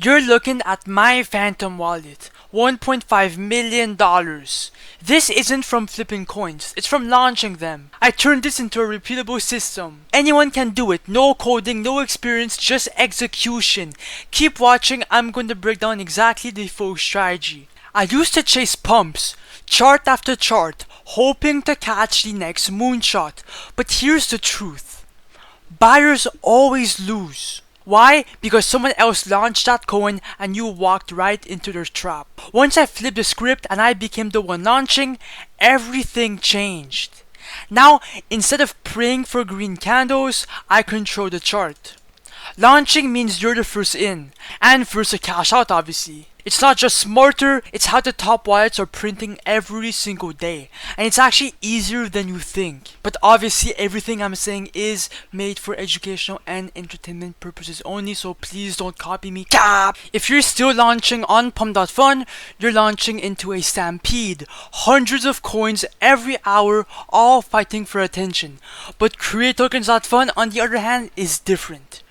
You're looking at my Phantom wallet, $1.5 million. This isn't from flipping coins, it's from launching them. I turned this into a repeatable system. Anyone can do it, no coding, no experience, just execution. Keep watching, I'm going to break down exactly the full strategy. I used to chase pumps, chart after chart, hoping to catch the next moonshot. But here's the truth. Buyers always lose. Why? Because someone else launched that coin and you walked right into their trap. Once I flipped the script and I became the one launching, everything changed. Now, instead of praying for green candles, I control the chart. Launching means you're the first in, and first to cash out obviously. It's not just smarter, it's how the top wallets are printing every single day. And it's actually easier than you think. But obviously everything I'm saying is made for educational and entertainment purposes only, so please don't copy me. Cap! If you're still launching on Pump.Fun, you're launching into a stampede. Hundreds of coins every hour, all fighting for attention. But tokens.fun on the other hand is different.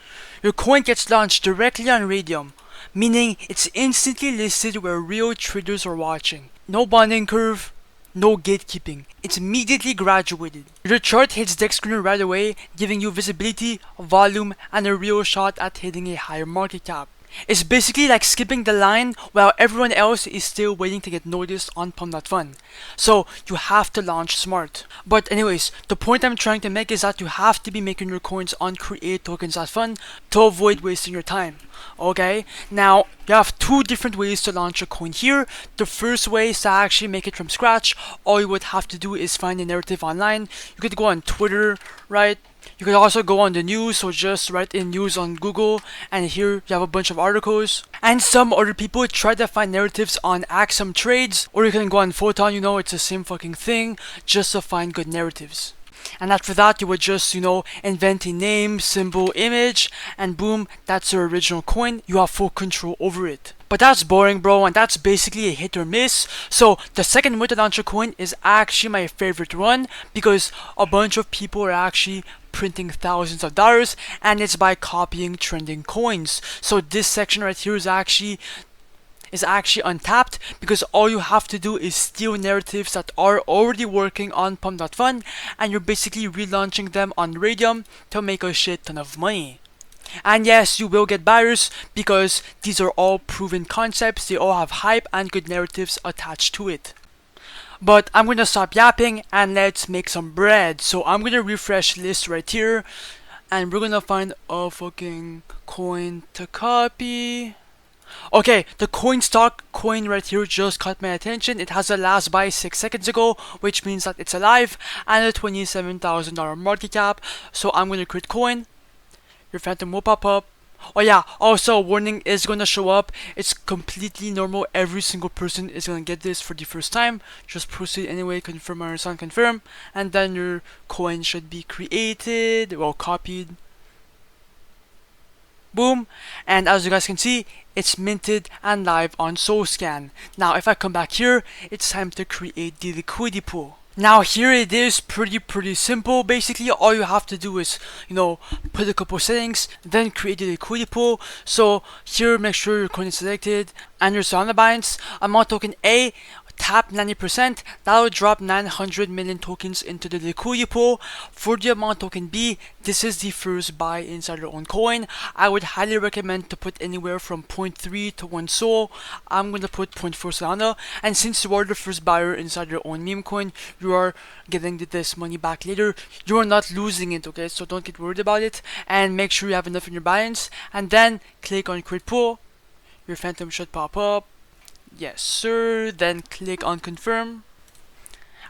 Your coin gets launched directly on Raydium, meaning it's instantly listed where real traders are watching. No bonding curve, no gatekeeping. It's immediately graduated. Your chart hits deck screener right away, giving you visibility, volume, and a real shot at hitting a higher market cap. It's basically like skipping the line while everyone else is still waiting to get noticed on Pump.Fun. So you have to launch smart. But anyways, the point I'm trying to make is that you have to be making your coins on tokens.fun to avoid wasting your time. Okay, now you have two different ways to launch a coin here. The first way is to actually make it from scratch. All you would have to do is find a narrative online. You could go on Twitter, right? You could also go on the news, so just write in news on Google, and here you have a bunch of articles. And some other people try to find narratives on Axum Trades, or you can go on Photon, it's the same fucking thing, just to find good narratives. And after that, you would just, invent a name, symbol, image, and boom, that's your original coin. You have full control over it. But that's boring, bro, and that's basically a hit or miss. So the second way to launch a coin is actually my favorite one, because a bunch of people are actually printing thousands of dollars, and it's by copying trending coins. So this section right here is actually untapped, because all you have to do is steal narratives that are already working on Pump.Fun, and you're basically relaunching them on Raydium to make a shit ton of money. And yes, you will get buyers because these are all proven concepts, they all have hype and good narratives attached to it. But I'm gonna stop yapping and let's make some bread. So I'm gonna refresh list right here, and we're gonna find a fucking coin to copy. Okay, the coin stock coin right here just caught my attention. It has a last buy 6 seconds ago, which means that it's alive, and a $27,000 market cap. So I'm gonna create coin. Your phantom will pop up. Oh yeah, also warning is gonna show up. It's completely normal. Every single person is gonna get this for the first time. Just proceed anyway, confirm or confirm, and then your coin should be created, well, copied. Boom, and as you guys can see, it's minted and live on SoulScan. Now if I come back here, it's time to create the liquidity pool. Now here it is, pretty simple. Basically all you have to do is, put a couple settings, then create the liquidity pool. So here make sure your coin is selected and your Solana balance. Amount token A, tap 90%, that'll drop 900 million tokens into the liquidity pool. For the amount token B, this is the first buy inside your own coin. I would highly recommend to put anywhere from 0.3 to 1 Sol. I'm going to put 0.4 Solana, and since you are the first buyer inside your own meme coin, you are getting this money back later. You are not losing it, okay? So don't get worried about it, and make sure you have enough in your balance, and then click on create pool. Your phantom should pop up. Yes sir, then click on confirm.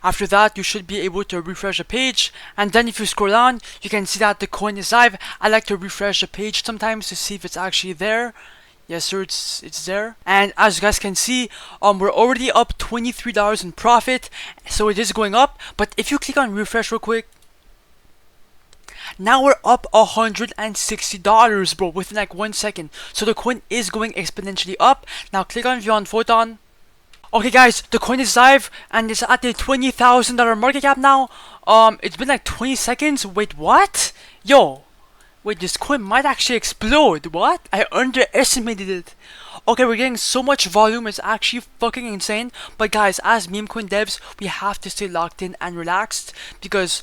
After that, you should be able to refresh the page, and then if you scroll down, you can see that the coin is live. I like to refresh the page sometimes to see if it's actually there. Yes sir, it's there. And as you guys can see, we're already up $23 in profit, so it is going up. But if you click on refresh real quick, now we're up $160, bro, within like 1 second. So the coin is going exponentially up. Now click on view on Photon. Okay guys, the coin is live and it's at the $20,000 market cap now. It's been like 20 seconds. Wait, what? Yo, Wait, this coin might actually explode. What? I underestimated it. Okay, we're getting so much volume, it's actually fucking insane. But guys, as meme coin devs, we have to stay locked in and relaxed because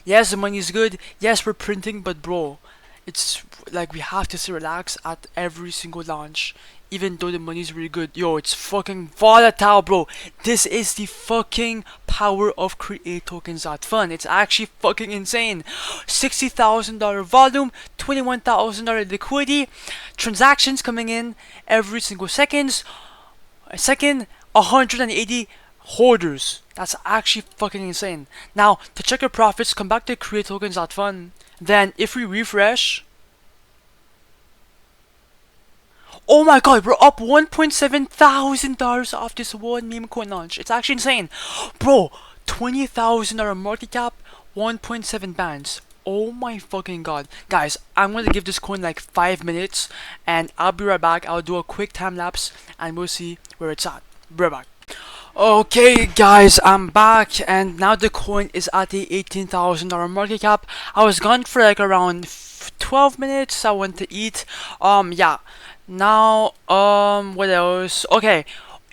yes, the money is good. Yes, we're printing, but bro, it's like we have to stay relaxed at every single launch. Even though the money's really good, yo, it's fucking volatile, bro. This is the fucking power of create tokens.fun. It's actually fucking insane. $60,000 volume, $21,000 liquidity, transactions coming in every single second, 180 holders. That's actually fucking insane. Now, to check your profits, come back to create tokens.fun. Then, if we refresh, oh my god, we're up $1,700 off this one meme coin launch. It's actually insane. Bro, $20,000 market cap, 1.7 bands. Oh my fucking god. Guys, I'm gonna give this coin like 5 minutes and I'll be right back. I'll do a quick time lapse and we'll see where it's at. Be right back. Okay guys, I'm back and now the coin is at the $18,000 market cap. I was gone for like around 12 minutes. I went to eat. Yeah. Now, what else? Okay,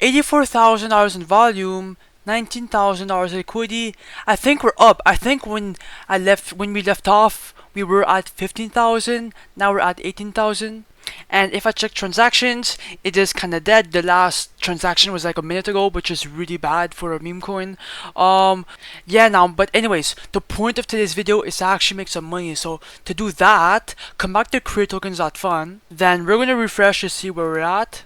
$84,000 in volume, $19,000 liquidity. I think we're up. I think when we left off, we were at 15,000. Now we're at 18,000. And if I check transactions, it is kind of dead. The last transaction was like a minute ago, which is really bad for a meme coin. Yeah, now, but anyways, the point of today's video is to actually make some money. So to do that, come back to createtokens.fun. Then we're gonna refresh to see where we're at.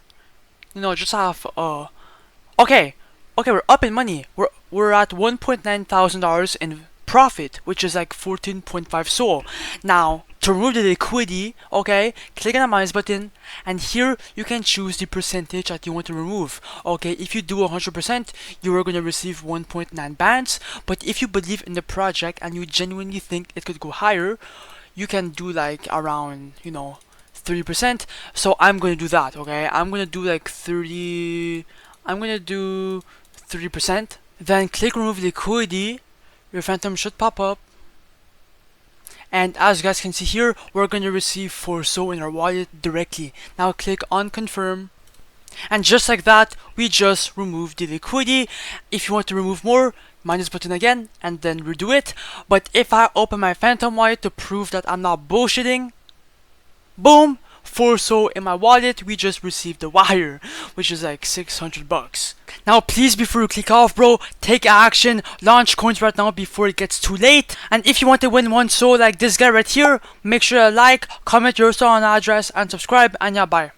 You know, just have okay, we're up in money. We're at $1,900 in profit, which is like 14.5 SOL. Now, to remove the liquidity, okay, click on the minus button, and here you can choose the percentage that you want to remove. Okay, if you do 100%, you are going to receive 1.9 bands, but if you believe in the project and you genuinely think it could go higher, you can do like around, you know, 30%. So I'm going to do that, okay? I'm going to do like 30%. Then click remove liquidity. Your phantom should pop up. And as you guys can see here, we're going to receive 4 SOL in our wallet directly. Now click on confirm. And just like that, we just removed the liquidity. If you want to remove more, minus button again, and then redo it. But if I open my phantom wallet to prove that I'm not bullshitting, boom, 4 SOL in my wallet. We just received the wire, which is like $600. Now please, before you click off, bro, take action, launch coins right now before it gets too late. And if you want to win 1 SOL like this guy right here, make sure to like, comment your Solana address, and subscribe, and yeah, bye.